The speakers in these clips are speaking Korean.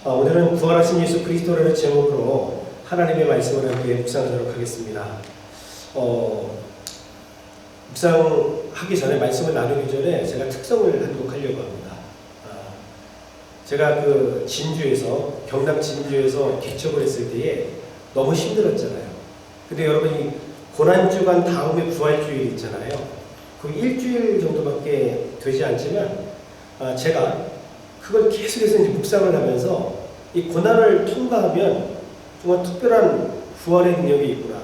오늘은 부활하신 예수 그리스도라는 제목으로 하나님의 말씀을 함께 묵상하도록 하겠습니다. 묵상하기 전에, 말씀을 나누기 전에 제가 특성을 한곡하려고 합니다. 제가 경남 진주에서 개척을 했을 때에 너무 힘들었잖아요. 근데 여러분이 고난주간 다음에 부활주일 있잖아요. 그 일주일 정도밖에 되지 않지만 제가 그걸 계속해서 이제 묵상을 하면서 이 고난을 통과하면 정말 특별한 부활의 능력이 있구나.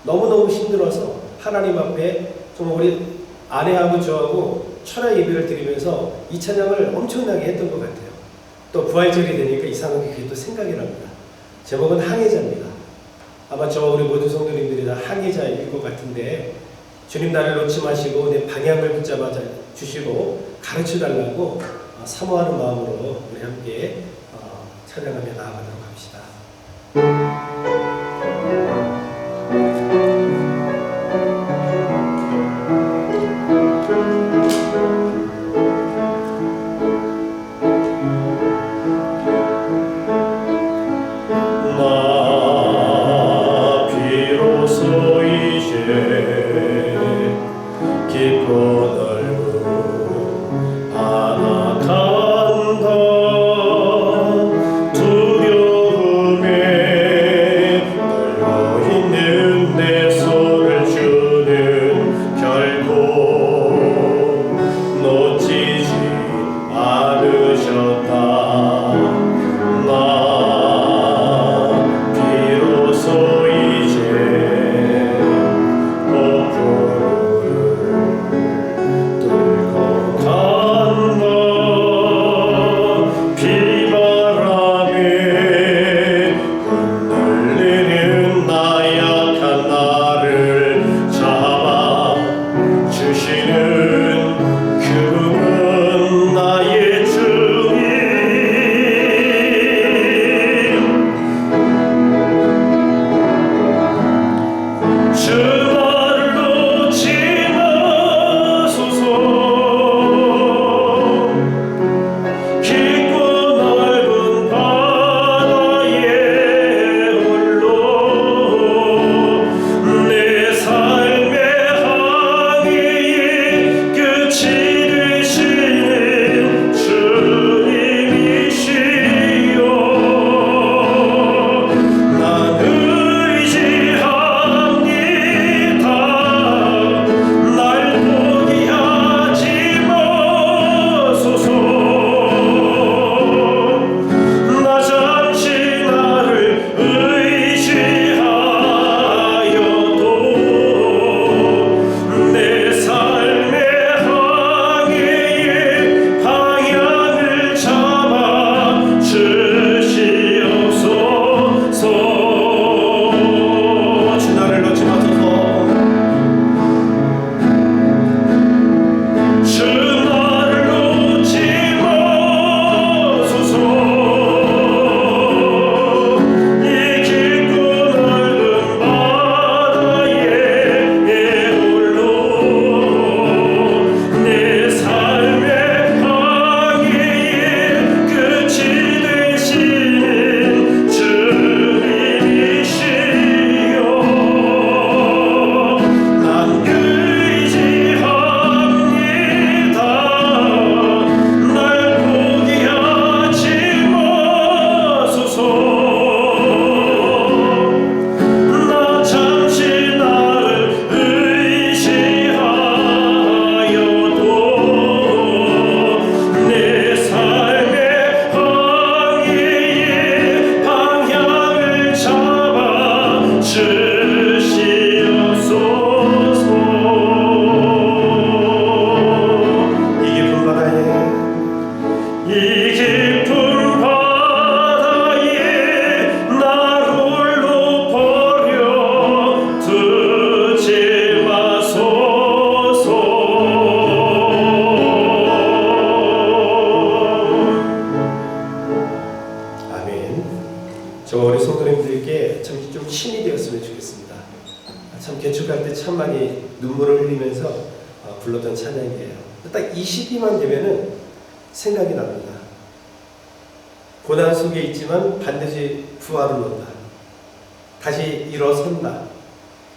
너무너무 힘들어서 하나님 앞에 정말 우리 아내하고 저하고 철야 예배를 드리면서 이 찬양을 엄청나게 했던 것 같아요. 또 부활절이 되니까 이상하게 그게 또 생각이 납니다. 제목은 항해자입니다. 아마 저와 우리 모든 성도님들이 다 항해자일 것 같은데, 주님 나를 놓지 마시고 내 방향을 붙잡아 주시고 가르쳐 달라고 사모하는 마음으로 우리 함께 찬양하며 나아가도록 합시다. 비로소 이제 깊고 개척할 때 참 많이 눈물을 흘리면서 불렀던 찬양이에요. 딱 이 시기만 되면은 생각이 납니다. 고난 속에 있지만 반드시 부활을 온다. 다시 일어선다.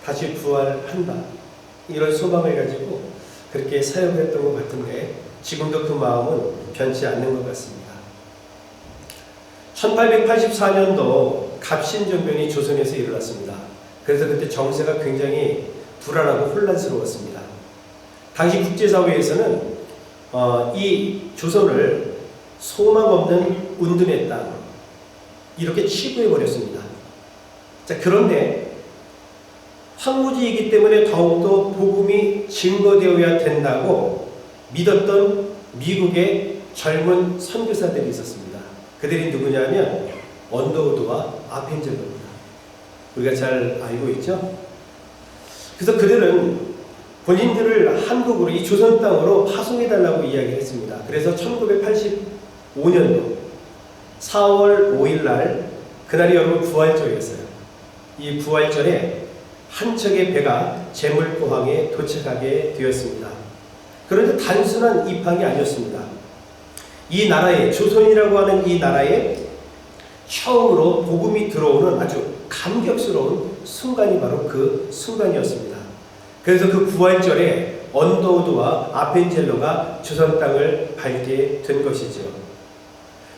다시 부활한다. 이런 소망을 가지고 그렇게 사역했던 것 같은데 지금도 그 마음은 변치 않는 것 같습니다. 1884년도 갑신정변이 조선에서 일어났습니다. 그래서 그때 정세가 굉장히 불안하고 혼란스러웠습니다. 당시 국제사회에서는 이 조선을 소망 없는 운둔의 땅 이렇게 치부해버렸습니다. 자, 그런데 황무지이기 때문에 더욱더 복음이 증거되어야 된다고 믿었던 미국의 젊은 선교사들이 있었습니다. 그들이 누구냐면 언더우드와 아펜젤러입니다. 우리가 잘 알고 있죠? 그래서 그들은 본인들을 한국으로 이 조선 땅으로 파송해달라고 이야기를 했습니다. 그래서 1985년도 4월 5일 날 그날이 여러분 부활절이었어요. 이 부활절에 한 척의 배가 제물포항에 도착하게 되었습니다. 그런데 단순한 입항이 아니었습니다. 이 나라에 조선이라고 하는 이 나라에 처음으로 복음이 들어오는 아주 감격스러운 순간이 바로 그 순간이었습니다. 그래서 그 부활절에 언더우드와 아펜젤러가 조선 땅을 밟게 된 것이죠.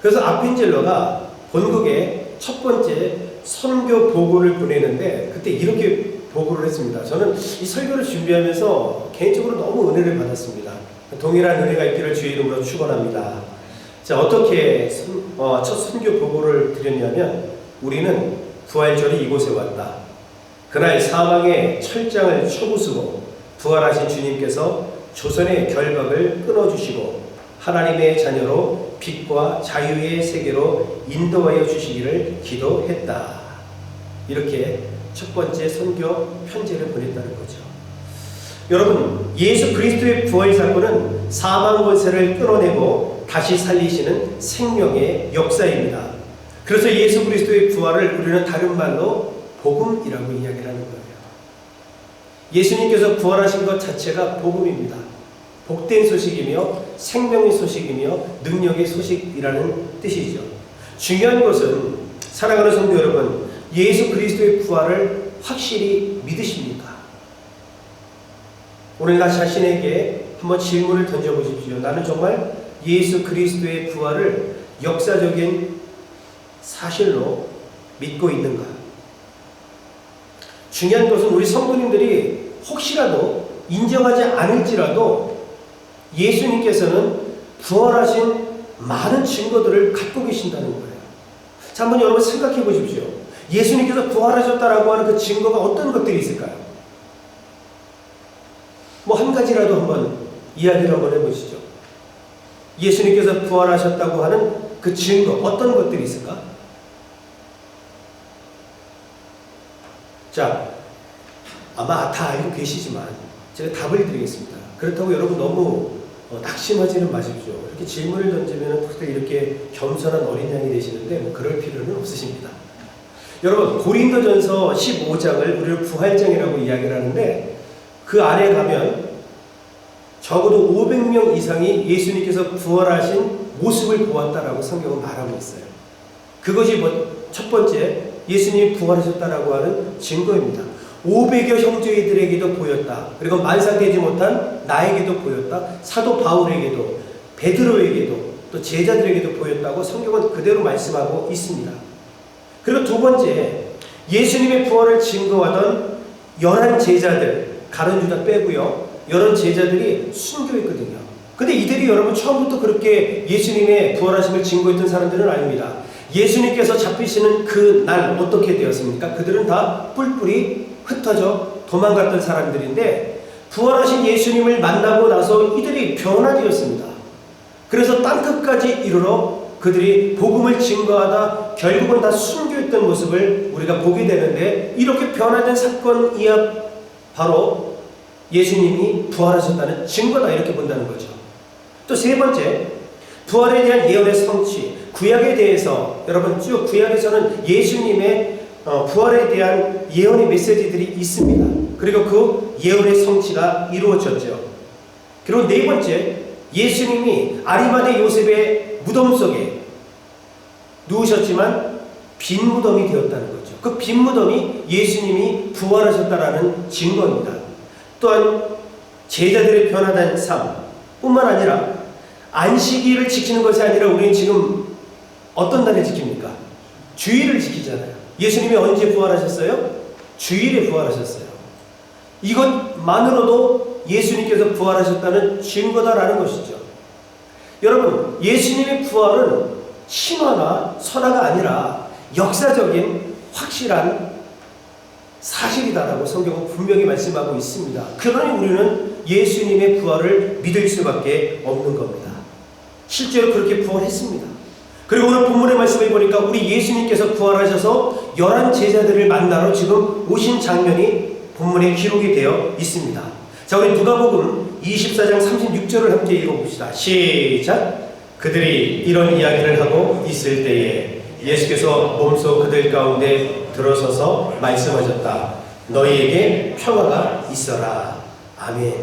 그래서 아펜젤러가 본국에 첫 번째 선교 보고를 보내는데 그때 이렇게 보고를 했습니다. 저는 이 설교를 준비하면서 개인적으로 너무 은혜를 받았습니다. 동일한 은혜가 있기를 주의 이름으로 축원합니다. 자, 어떻게 첫 선교 보고를 드렸냐면 우리는 부활절이 이곳에 왔다. 그날 사망의 철장을 쳐부수고 부활하신 주님께서 조선의 결박을 끊어주시고 하나님의 자녀로 빛과 자유의 세계로 인도하여 주시기를 기도했다. 이렇게 첫 번째 선교 편지를 보냈다는 거죠. 여러분, 예수 그리스도의 부활 사건은 사망 권세를 끊어내고 다시 살리시는 생명의 역사입니다. 그래서 예수 그리스도의 부활을 우리는 다른 말로 복음이라고 이야기를 하는 거예요. 예수님께서 부활하신 것 자체가 복음입니다. 복된 소식이며 생명의 소식이며 능력의 소식이라는 뜻이죠. 중요한 것은 사랑하는 성도 여러분, 예수 그리스도의 부활을 확실히 믿으십니까? 오늘 나 자신에게 한번 질문을 던져보십시오. 나는 정말 예수 그리스도의 부활을 역사적인 사실로 믿고 있는가? 중요한 것은 우리 성도님들이 혹시라도 인정하지 않을지라도 예수님께서는 부활하신 많은 증거들을 갖고 계신다는 거예요. 자, 한번 여러분 생각해 보십시오. 예수님께서 부활하셨다라고 하는 그 증거가 어떤 것들이 있을까요? 뭐 한 가지라도 한번 이야기를 한번 해보시죠. 예수님께서 부활하셨다고 하는 그 증거 어떤 것들이 있을까? 자, 아마 다 알고 계시지만 제가 답을 드리겠습니다. 그렇다고 여러분 너무 낙심하지는 마십시오. 이렇게 질문을 던지면 이렇게 겸손한 어린 양이 되시는데 뭐 그럴 필요는 없으십니다. 여러분, 고린도전서 15장을 우리는 부활장이라고 이야기를 하는데 그 안에 가면 적어도 500명 이상이 예수님께서 부활하신 모습을 보았다라고 성경은 말하고 있어요. 그것이 첫 번째 예수님이 부활하셨다라고 하는 증거입니다. 500여 형제들에게도 보였다. 그리고 만삭되지 못한 나에게도 보였다. 사도 바울에게도 베드로에게도 또 제자들에게도 보였다고 성경은 그대로 말씀하고 있습니다. 그리고 두 번째, 예수님의 부활을 증거하던 11 제자들, 가룟 유다 빼고요, 11 제자들이 순교했거든요. 근데 이들이 여러분 처음부터 그렇게 예수님의 부활하심을 증거했던 사람들은 아닙니다. 예수님께서 잡히시는 그 날 어떻게 되었습니까? 그들은 다 뿔뿔이 흩어져 도망갔던 사람들인데 부활하신 예수님을 만나고 나서 이들이 변화되었습니다. 그래서 땅끝까지 이르러 그들이 복음을 증거하다 결국은 다 순교했던 모습을 우리가 보게 되는데, 이렇게 변화된 사건이야 바로 예수님이 부활하셨다는 증거다, 이렇게 본다는 거죠. 또 세 번째, 부활에 대한 예언의 성취. 구약에 대해서 여러분 쭉 구약에서는 예수님의 부활에 대한 예언의 메시지들이 있습니다. 그리고 그 예언의 성취가 이루어졌죠. 그리고 네 번째, 예수님이 아리마대 요셉의 무덤 속에 누우셨지만 빈 무덤이 되었다는 거죠. 그 빈 무덤이 예수님이 부활하셨다라는 증거입니다. 또한 제자들의 변화된 삶뿐만 아니라 안식일을 지키는 것이 아니라 우리는 지금 어떤 날을 지킵니까? 주일을 지키잖아요. 예수님이 언제 부활하셨어요? 주일에 부활하셨어요. 이것만으로도 예수님께서 부활하셨다는 증거다라는 것이죠. 여러분, 예수님의 부활은 신화나 설화가 아니라 역사적인 확실한 사실이다라고 성경은 분명히 말씀하고 있습니다. 그러니 우리는 예수님의 부활을 믿을 수밖에 없는 겁니다. 실제로 그렇게 부활했습니다. 그리고 오늘 본문의 말씀을 보니까 우리 예수님께서 부활하셔서 11 제자들을 만나러 지금 오신 장면이 본문에 기록이 되어 있습니다. 자, 우리 누가복음 24장 36절을 함께 읽어봅시다. 시작! 그들이 이런 이야기를 하고 있을 때에 예수께서 몸소 그들 가운데 들어서서 말씀하셨다. 너희에게 평화가 있어라. 아멘.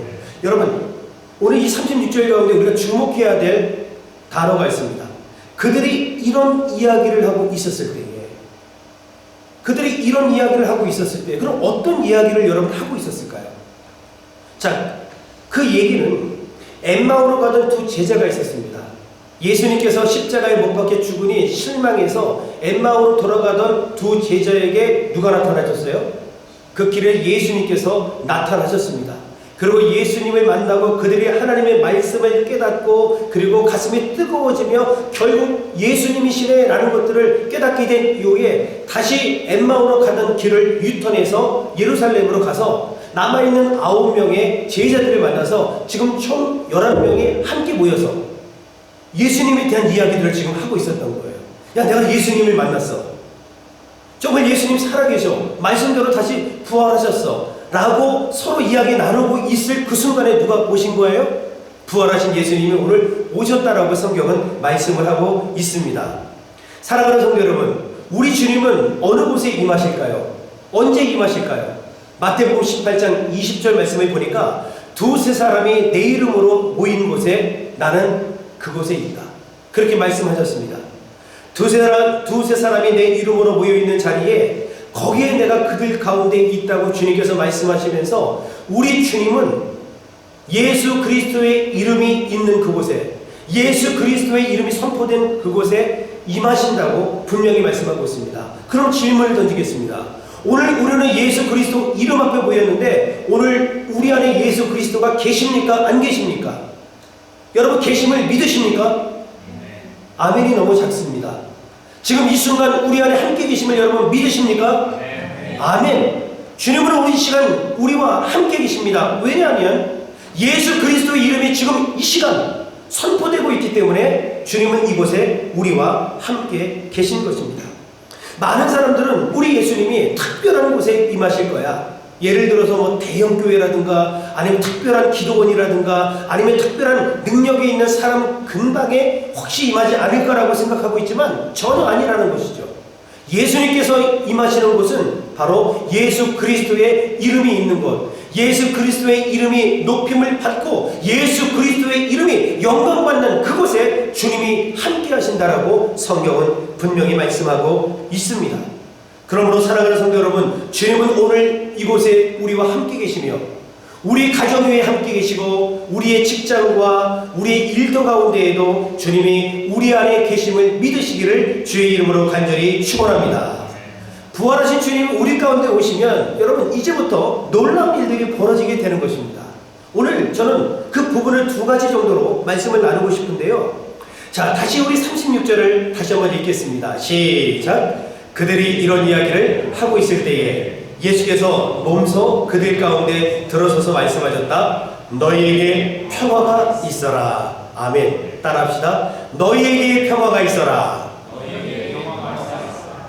여러분, 오늘 이 36절 가운데 우리가 주목해야 될 단어가 있습니다. 그들이 이런 이야기를 하고 있었을 때에, 그들이 이런 이야기를 하고 있었을 때, 그럼 어떤 이야기를 여러분 하고 있었을까요? 자, 그 얘기는 엠마오로 가던 두 제자가 있었습니다. 예수님께서 십자가에 못 박혀 죽으니 실망해서 엠마오로 돌아가던 두 제자에게 누가 나타나셨어요? 그 길에 예수님께서 나타나셨습니다. 그리고 예수님을 만나고 그들이 하나님의 말씀을 깨닫고 그리고 가슴이 뜨거워지며 결국 예수님이시네 라는 것들을 깨닫게 된 이후에 다시 엠마오로 가던 길을 유턴해서 예루살렘으로 가서 남아있는 9명의 제자들을 만나서 지금 총 11명이 함께 모여서 예수님에 대한 이야기들을 지금 하고 있었던 거예요. 야, 내가 예수님을 만났어. 정말 예수님 살아계셔. 말씀대로 다시 부활하셨어. 라고 서로 이야기 나누고 있을 그 순간에 누가 오신 거예요? 부활하신 예수님이 오늘 오셨다라고 성경은 말씀을 하고 있습니다. 사랑하는 성도 여러분, 우리 주님은 어느 곳에 임하실까요? 언제 임하실까요? 마태복음 18장 20절 말씀을 보니까 두세 사람이 내 이름으로 모인 곳에 나는 그곳에 있다. 그렇게 말씀하셨습니다. 두세 사람이 내 이름으로 모여있는 자리에 거기에 내가 그들 가운데 있다고 주님께서 말씀하시면서 우리 주님은 예수 그리스도의 이름이 있는 그곳에, 예수 그리스도의 이름이 선포된 그곳에 임하신다고 분명히 말씀하고 있습니다. 그럼 질문을 던지겠습니다. 오늘 우리는 예수 그리스도 이름 앞에 모였는데 오늘 우리 안에 예수 그리스도가 계십니까? 안 계십니까? 여러분 계심을 믿으십니까? 아멘이 너무 작습니다. 지금 이 순간 우리 안에 함께 계심을 여러분 믿으십니까? 아멘. 주님은 오늘 이 시간 우리와 함께 계십니다. 왜냐하면 예수 그리스도의 이름이 지금 이 시간 선포되고 있기 때문에 주님은 이곳에 우리와 함께 계신 것입니다. 많은 사람들은 우리 예수님이 특별한 곳에 임하실 거야. 예를 들어서 뭐 대형교회라든가 아니면 특별한 기도원이라든가 아니면 특별한 능력이 있는 사람 근방에 혹시 임하지 않을까라고 생각하고 있지만 전혀 아니라는 것이죠. 예수님께서 임하시는 곳은 바로 예수 그리스도의 이름이 있는 곳, 예수 그리스도의 이름이 높임을 받고 예수 그리스도의 이름이 영광받는 그곳에 주님이 함께 하신다라고 성경은 분명히 말씀하고 있습니다. 그러므로 사랑하는 성도 여러분, 주님은 오늘 이곳에 우리와 함께 계시며 우리 가정 위에 함께 계시고 우리의 직장과 우리의 일도 가운데에도 주님이 우리 안에 계심을 믿으시기를 주의 이름으로 간절히 축원합니다. 부활하신 주님이 우리 가운데 오시면 여러분 이제부터 놀라운 일들이 벌어지게 되는 것입니다. 오늘 저는 그 부분을 두 가지 정도로 말씀을 나누고 싶은데요. 자, 다시 우리 36절을 다시 한번 읽겠습니다. 시작! 그들이 이런 이야기를 하고 있을 때에 예수께서 몸소 그들 가운데 들어서서 말씀하셨다. 너희에게 평화가 있어라. 아멘. 따라합시다. 너희에게 평화가 있어라.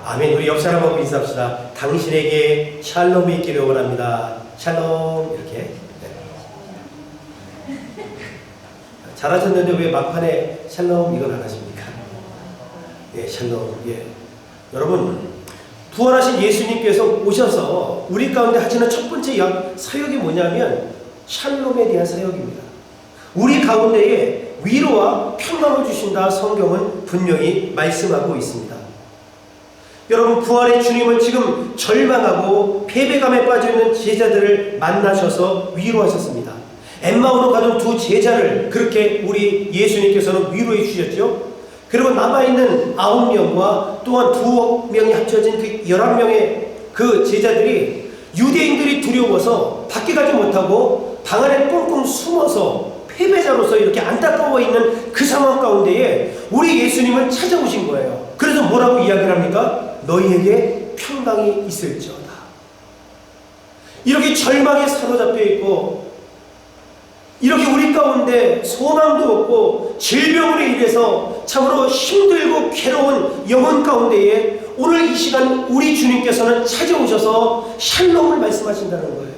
아멘. 우리 옆 사람하고 인사합시다. 당신에게 샬롬이 있기를 원합니다. 샬롬. 이렇게. 네. 잘하셨는데 왜 막판에 샬롬 이걸 안 하십니까? 예, 샬롬. 예. 여러분, 부활하신 예수님께서 오셔서 우리 가운데 하시는 첫 번째 사역이 뭐냐면 샬롬에 대한 사역입니다. 우리 가운데에 위로와 평강을 주신다 성경은 분명히 말씀하고 있습니다. 여러분, 부활의 주님은 지금 절망하고 패배감에 빠져있는 제자들을 만나셔서 위로하셨습니다. 엠마오로 가던 두 제자를 그렇게 우리 예수님께서는 위로해 주셨죠. 그리고 남아있는 9명과 또한 2명이 합쳐진 그 11명의 그 제자들이 유대인들이 두려워서 밖에 가지 못하고 방 안에 꽁꽁 숨어서 패배자로서 이렇게 안타까워 있는 그 상황 가운데에 우리 예수님은 찾아오신 거예요. 그래서 뭐라고 이야기를 합니까? 너희에게 평강이 있을지어다. 이렇게 절망에 사로잡혀 있고 이렇게 우리 가운데 소망도 없고 질병으로 인해서 참으로 힘들고 괴로운 영혼 가운데에 오늘 이 시간 우리 주님께서는 찾아오셔서 샬롬을 말씀하신다는 거예요.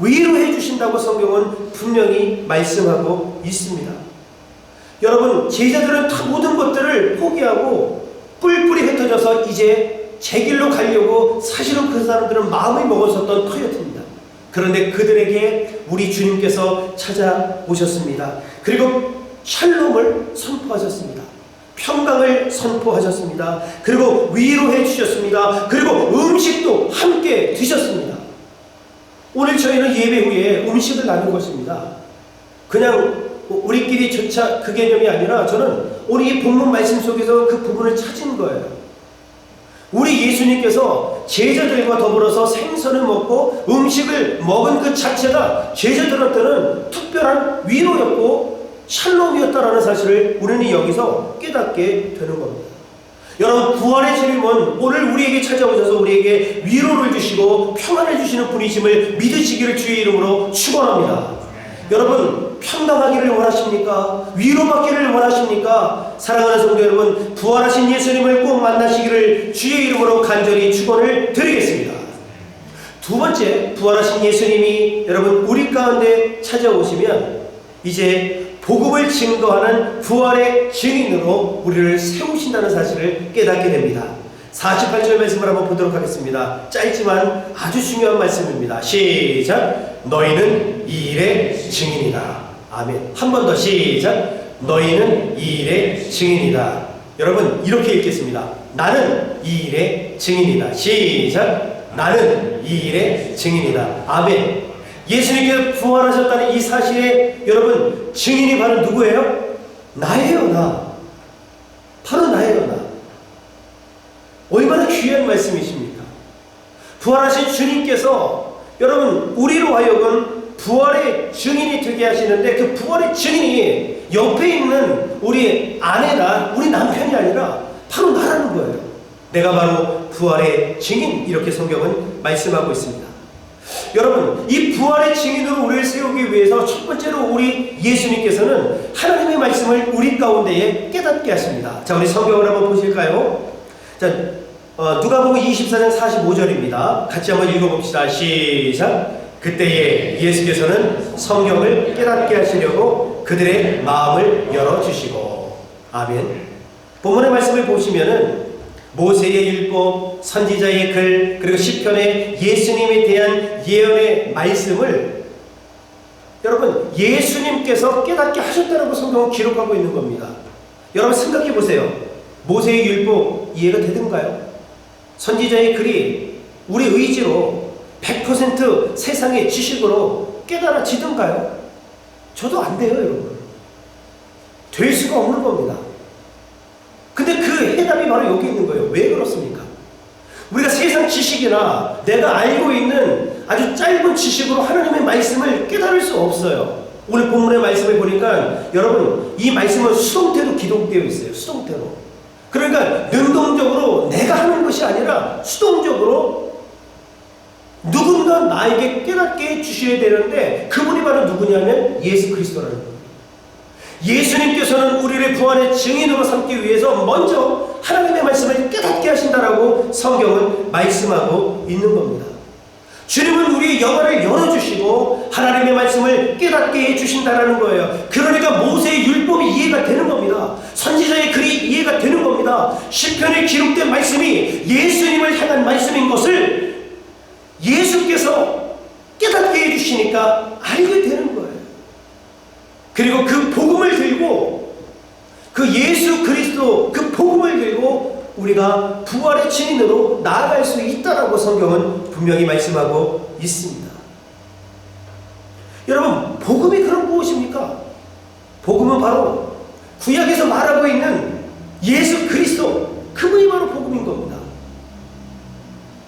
위로해 주신다고 성경은 분명히 말씀하고 있습니다. 여러분, 제자들은 다 모든 것들을 포기하고 뿔뿔이 흩어져서 이제 제 길로 가려고 사실은 그 사람들은 마음을 먹었었던 터였습니다. 그런데 그들에게 우리 주님께서 찾아오셨습니다. 그리고 샬롬을 선포하셨습니다. 평강을 선포하셨습니다. 그리고 위로해 주셨습니다. 그리고 음식도 함께 드셨습니다. 오늘 저희는 예배 후에 음식을 나눈 것입니다. 그냥 우리끼리 조차 그 개념이 아니라 저는 오늘 이 본문 말씀 속에서 그 부분을 찾은 거예요. 우리 예수님께서 제자들과 더불어서 생선을 먹고 음식을 먹은 그 자체가 제자들한테는 특별한 위로였고 샬롬이었다라는 사실을 우리는 여기서 깨닫게 되는 겁니다. 여러분, 부활의 주님은 오늘 우리에게 찾아오셔서 우리에게 위로를 주시고 평안을 주시는 분이심을 믿으시기를 주의 이름으로 축원합니다. 여러분, 평강하기를 원하십니까? 위로받기를 원하십니까? 사랑하는 성도 여러분, 부활하신 예수님을 꼭 만나시기를 주의 이름으로 간절히 축원을 드리겠습니다. 두 번째, 부활하신 예수님이 여러분 우리 가운데 찾아오시면 이제 복음을 증거하는 부활의 증인으로 우리를 세우신다는 사실을 깨닫게 됩니다. 48절 말씀을 한번 보도록 하겠습니다. 짧지만 아주 중요한 말씀입니다. 시작. 너희는 이 일의 증인이다. 아멘. 한 번 더 시작. 너희는 이 일의 증인이다. 여러분, 이렇게 읽겠습니다. 나는 이 일의 증인이다. 시작. 나는 이 일의 증인이다. 아멘. 예수님께서 부활하셨다는 이 사실에 여러분 증인이 바로 누구예요? 나예요. 나. 바로 나예요. 나. 얼마나 귀한 말씀이십니까? 부활하신 주님께서 여러분 우리로 하여금 부활의 증인이 되게 하시는데 그 부활의 증인이 옆에 있는 우리 아내나 우리 남편이 아니라 바로 나라는 거예요. 내가 바로 부활의 증인, 이렇게 성경은 말씀하고 있습니다. 여러분, 이 부활의 증인으로 우리를 세우기 위해서 첫 번째로 우리 예수님께서는 하나님의 말씀을 우리 가운데에 깨닫게 하십니다. 자, 우리 성경을 한번 보실까요? 자, 누가복음 24장 45절입니다. 같이 한번 읽어봅시다. 시작. 그때에 예수께서는 성경을 깨닫게 하시려고 그들의 마음을 열어주시고. 아멘. 본문의 말씀을 보시면은 모세의 율법, 선지자의 글, 그리고 시편의 예수님에 대한 예언의 말씀을 여러분 예수님께서 깨닫게 하셨다라고 성경은 기록하고 있는 겁니다. 여러분 생각해 보세요. 모세의 율법 이해가 되던가요? 선지자의 글이 우리 의지로 100% 세상의 지식으로 깨달아지던가요? 저도 안 돼요, 여러분. 될 수가 없는 겁니다. 근데 그 해답이 바로 여기 있는 거예요. 왜 그렇습니까? 우리가 세상 지식이나 내가 알고 있는 아주 짧은 지식으로 하나님의 말씀을 깨달을 수 없어요. 오늘 본문의 말씀을 보니까 여러분 이 말씀은 수동태로 기록되어 있어요. 수동태로. 그러니까 능동적으로 내가 하는 것이 아니라 수동적으로 누군가 나에게 깨닫게 해주셔야 되는데 그분이 바로 누구냐면 예수 그리스도라는 거예요. 예수님께서는 우리를 부활의 증인으로 삼기 위해서 먼저 하나님의 말씀을 깨닫게 하신다라고 성경은 말씀하고 있는 겁니다. 주님은 우리의 영혼을 열어주시고 하나님의 말씀을 깨닫게 해주신다라는 거예요. 그러니까 모세의 율법이 이해가 되는 겁니다. 선지자의 글이 이해가 되는 겁니다. 시편에 기록된 말씀이 예수님을 향한 말씀인 것을 예수께서 깨닫게 해주시니까 알게 되는 거예요. 그리고 그 복음을 들고 그 예수 그리스도 그 복음을 들고 우리가 부활의 증인으로 나아갈 수 있다라고 성경은 분명히 말씀하고 있습니다. 여러분, 복음이 그럼 무엇입니까? 복음은 바로 구약에서 말하고 있는 예수 그리스도, 그분이 바로 복음인 겁니다.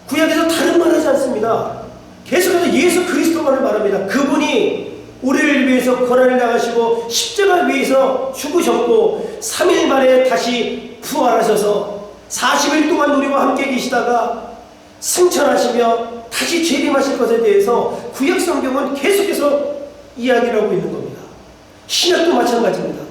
구약에서 다른 말 하지 않습니다. 계속해서 예수 그리스도만을 말합니다. 그분이 우리를 위해서 고난을 당하시고 십자가 위에서 죽으셨고 3일 만에 다시 부활하셔서 40일 동안 우리와 함께 계시다가 승천하시며 다시 재림하실 것에 대해서 구약 성경은 계속해서 이야기를 하고 있는 겁니다. 신약도 마찬가지입니다.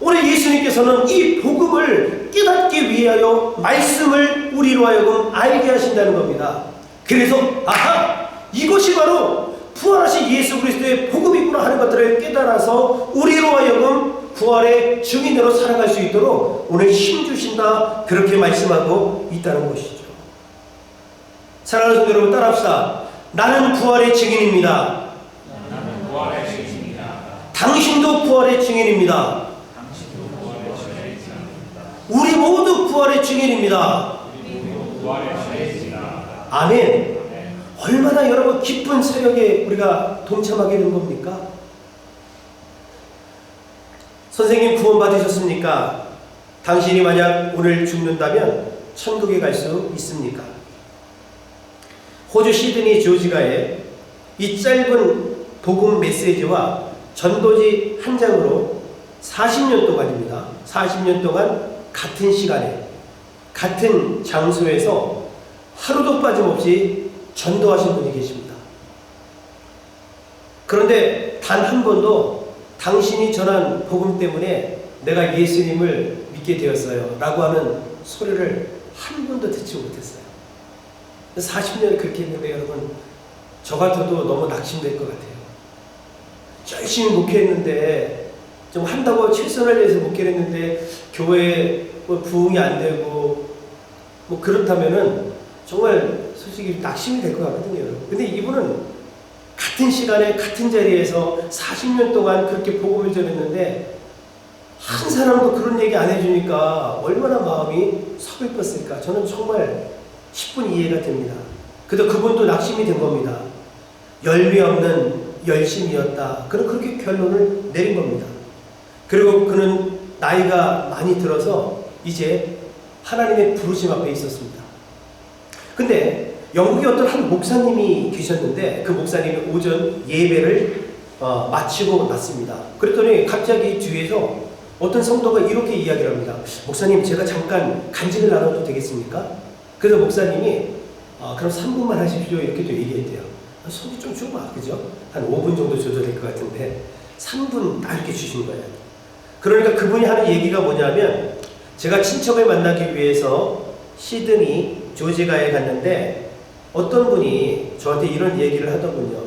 오늘 예수님께서는 이 복음을 깨닫기 위하여 말씀을 우리로 하여금 알게 하신다는 겁니다. 그래서 아하! 이것이 바로 부활하신 예수 그리스도의 복음이구나 하는 것들을 깨달아서 우리로 하여금 부활의 증인으로 살아갈 수 있도록 오늘 힘 주신다, 그렇게 말씀하고 있다는 것이죠. 사랑하는 성도 여러분, 따라합시다. 나는 부활의 증인입니다. 당신도 부활의 증인입니다. 우리 모두 부활의 증인입니다. 아멘. 얼마나 여러분 기쁜 새벽에 우리가 동참하게 된 겁니까? 선생님 구원 받으셨습니까? 당신이 만약 오늘 죽는다면 천국에 갈 수 있습니까? 호주 시드니 조지가에 이 짧은 복음 메시지와 전도지 한 장으로 40년 동안입니다. 40년 동안 같은 시간에 같은 장소에서 하루도 빠짐없이 전도하신 분이 계십니다. 그런데 단 한 번도 당신이 전한 복음 때문에 내가 예수님을 믿게 되었어요 라고 하는 소리를 한 번도 듣지 못했어요. 40년을 그렇게 했는데 여러분, 저 같아도 너무 낙심될 것 같아요. 열심히 목회했는데, 좀 한다고 최선을 다해서 목회를 했는데 교회에 뭐 부흥이 안 되고 뭐 그렇다면은 정말 솔직히 낙심이 될 것 같거든요. 근데 이분은 같은 시간에 같은 자리에서 40년 동안 그렇게 복음을 전했는데 한 사람도 그런 얘기 안 해주니까 얼마나 마음이 서글펐을까. 저는 정말 10분 이해가 됩니다. 그래도 그분도 낙심이 된 겁니다. 열매 없는 열심이었다. 그렇게 결론을 내린 겁니다. 그리고 그는 나이가 많이 들어서 이제 하나님의 부르심 앞에 있었습니다. 근데 영국에 어떤 한 목사님이 계셨는데 그 목사님이 오전 예배를 마치고 났습니다. 그랬더니 갑자기 뒤에서 어떤 성도가 이렇게 이야기를 합니다. 목사님, 제가 잠깐 간증을 나눠도 되겠습니까? 그래서 목사님이 그럼 3분만 하십시오 이렇게 또 얘기했대요. 속이 좀 좁아, 그죠? 한 5분 정도 줘도 될 것 같은데 3분 딱 이렇게 주신 거예요. 그러니까 그분이 하는 얘기가 뭐냐면, 제가 친척을 만나기 위해서 시드니 조지가에 갔는데 어떤 분이 저한테 이런 얘기를 하더군요.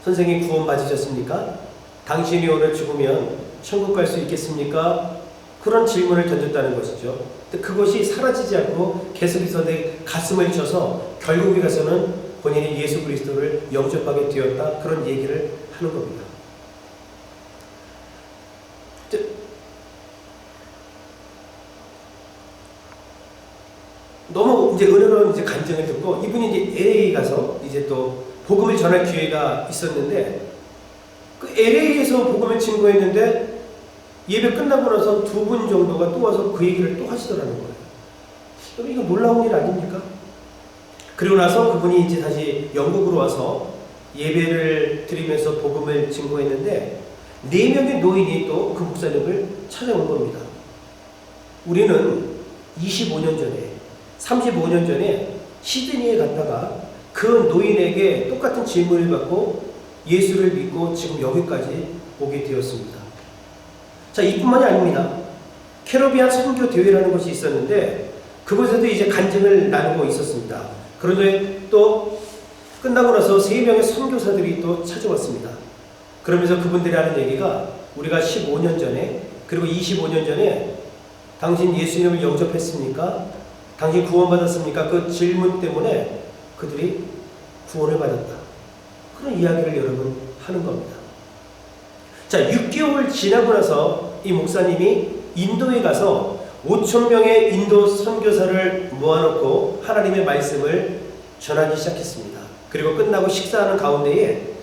선생님 구원 받으셨습니까? 당신이 오늘 죽으면 천국 갈 수 있겠습니까? 그런 질문을 던졌다는 것이죠. 근데 그것이 사라지지 않고 계속해서 내 가슴을 쳐서 결국에 가서는 본인이 예수 그리스도를 영접하게 되었다, 그런 얘기를 하는 겁니다. 너무 이제 은혜로운 이제 간증을 듣고 이분이 이제 LA 가서 이제 또 복음을 전할 기회가 있었는데, 그 LA에서 복음을 증거했는데 예배 끝나고 나서 2분 정도가 또 와서 그 얘기를 또 하시더라는 거예요. 여러분, 이거 놀라운 일 아닙니까? 그리고 나서 그분이 이제 다시 영국으로 와서 예배를 드리면서 복음을 증거했는데 4명의 노인이 또 그 목사님을 찾아온 겁니다. 우리는 25년 전에 35년 전에 시드니에 갔다가 그 노인에게 똑같은 질문을 받고 예수를 믿고 지금 여기까지 오게 되었습니다. 자, 이뿐만이 아닙니다. 캐러비안 선교 대회라는 것이 있었는데 그곳에도 이제 간증을 나누고 있었습니다. 그런데 또 끝나고 나서 3명의 선교사들이 또 찾아왔습니다. 그러면서 그분들이 하는 얘기가, 우리가 15년 전에 그리고 25년 전에 당신 예수님을 영접했습니까? 당신 구원받았습니까? 그 질문 때문에 그들이 구원을 받았다, 그런 이야기를 여러분 하는 겁니다. 자, 6개월 지나고 나서 이 목사님이 인도에 가서 5천 명의 인도 선교사를 모아놓고 하나님의 말씀을 전하기 시작했습니다. 그리고 끝나고 식사하는 가운데에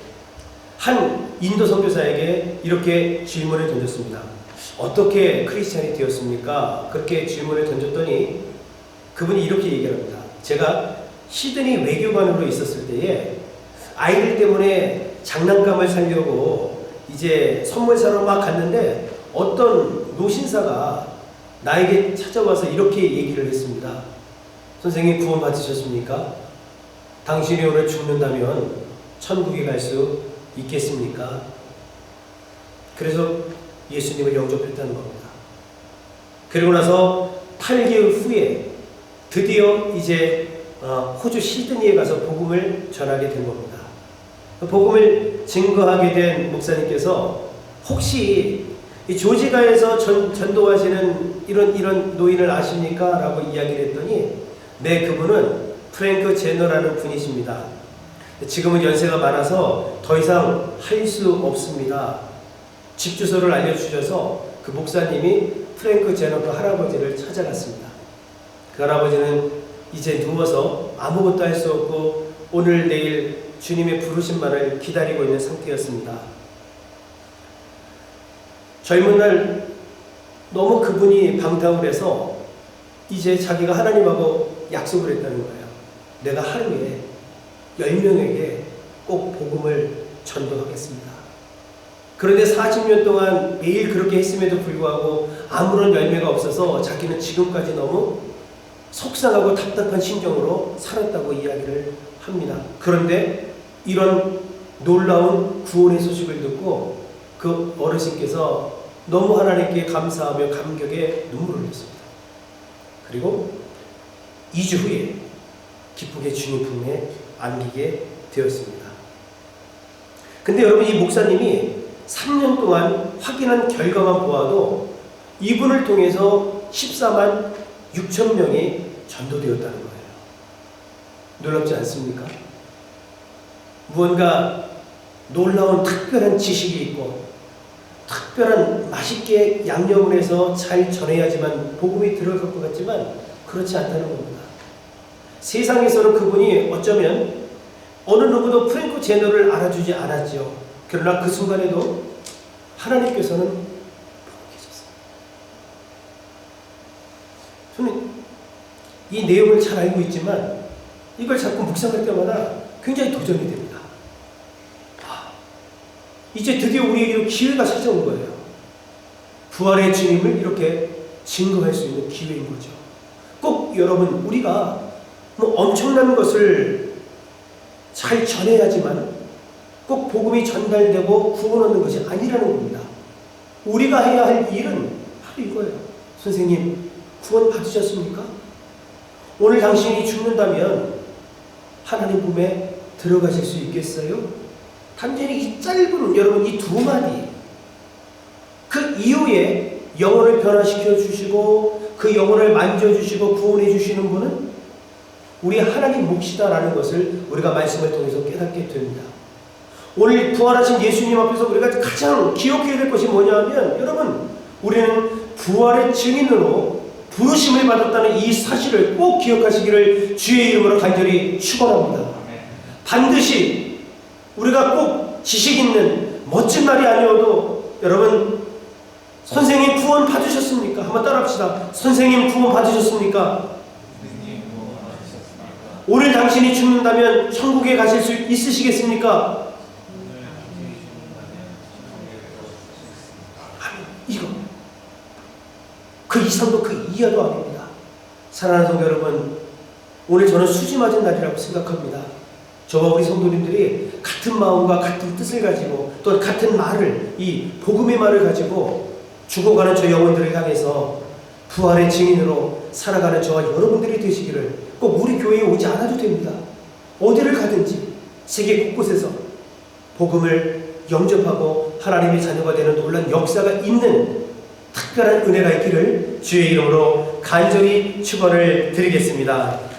한 인도 선교사에게 이렇게 질문을 던졌습니다. 어떻게 크리스찬이 되었습니까? 그렇게 질문을 던졌더니 그분이 이렇게 얘기를 합니다. 제가 시드니 외교관으로 있었을 때에 아이들 때문에 장난감을 사려고 이제 선물 사러 막 갔는데 어떤 노신사가 나에게 찾아와서 이렇게 얘기를 했습니다. 선생님 구원 받으셨습니까? 당신이 오늘 죽는다면 천국에 갈 수 있겠습니까? 그래서 예수님을 영접했다는 겁니다. 그리고 나서 8개월 후에 드디어 이제 호주 시드니에 가서 복음을 전하게 된 겁니다. 복음을 증거하게 된 목사님께서 혹시 이 조지가에서 전도하시는 이런 노인을 아십니까? 라고 이야기를 했더니 네, 그분은 프랭크 제너라는 분이십니다. 지금은 연세가 많아서 더 이상 할 수 없습니다. 집 주소를 알려주셔서 그 목사님이 프랭크 제너 그 할아버지를 찾아갔습니다. 그 할아버지는 이제 누워서 아무것도 할 수 없고 오늘 내일 주님의 부르심만을 기다리고 있는 상태였습니다. 젊은 날 너무 그분이 방탕을 해서 이제 자기가 하나님하고 약속을 했다는 거예요. 내가 하루에 10명에게 꼭 복음을 전도하겠습니다. 그런데 40년 동안 매일 그렇게 했음에도 불구하고 아무런 열매가 없어서 자기는 지금까지 너무 속상하고 답답한 심정으로 살았다고 이야기를 합니다. 그런데 이런 놀라운 구원의 소식을 듣고 그 어르신께서 너무 하나님께 감사하며 감격에 눈물을 흘렸습니다. 그리고 2주 후에 기쁘게 주님 품에 안기게 되었습니다. 근데 여러분, 이 목사님이 3년 동안 확인한 결과만 보아도 이분을 통해서 14만 6천 명이 전도되었다는 거예요. 놀랍지 않습니까? 무언가 놀라운 특별한 지식이 있고 특별한 맛있게 양념을 해서 잘 전해야지만 복음이 들어갈 것 같지만 그렇지 않다는 겁니다. 세상에서는 그분이 어쩌면 어느 누구도 프랭크 제너를 알아주지 않았죠. 그러나 그 순간에도 하나님께서는 계셨어요. 저는 이 내용을 잘 알고 있지만 이걸 자꾸 묵상할 때마다 굉장히 도전이 됩니다. 이제 드디어 우리에게 기회가 찾아온 거예요. 부활의 주님을 이렇게 증거할 수 있는 기회인 거죠. 꼭 여러분, 우리가 뭐 엄청난 것을 잘 전해야지만 꼭 복음이 전달되고 구원 얻는 것이 아니라는 겁니다. 우리가 해야 할 일은 바로 이거예요. 선생님, 구원 받으셨습니까? 오늘 당신이 죽는다면 하나님 품에 들어가실 수 있겠어요? 단순히 이 짧은 여러분 이 두 마디, 그 이후에 영혼을 변화시켜 주시고 그 영혼을 만져주시고 구원해 주시는 분은 우리 하나님 몫이다라는 것을 우리가 말씀을 통해서 깨닫게 됩니다. 오늘 부활하신 예수님 앞에서 우리가 가장 기억해야 될 것이 뭐냐 하면, 여러분, 우리는 부활의 증인으로 부르심을 받았다는 이 사실을 꼭 기억하시기를 주의 이름으로 간절히 축원합니다. 반드시 우리가 꼭 지식 있는 멋진 말이 아니어도 여러분, 선생님 구원 받으셨습니까? 한번 따라합시다. 선생님 구원 받으셨습니까? 오늘 당신이 죽는다면 천국에 가실 수 있으시겠습니까? 이거 그 이상도 그 이하도 아닙니다. 사랑하는 성도 여러분, 오늘 저는 수지 맞은 날이라고 생각합니다. 저와 우리 성도님들이 같은 마음과 같은 뜻을 가지고 또 같은 말을, 이 복음의 말을 가지고 죽어가는 저 영혼들을 향해서 부활의 증인으로 살아가는 저와 여러분들이 되시기를, 꼭 우리 교회에 오지 않아도 됩니다. 어디를 가든지 세계 곳곳에서 복음을 영접하고 하나님의 자녀가 되는 놀라운 역사가 있는 특별한 은혜가 있기를 주의 이름으로 간절히 축원을 드리겠습니다.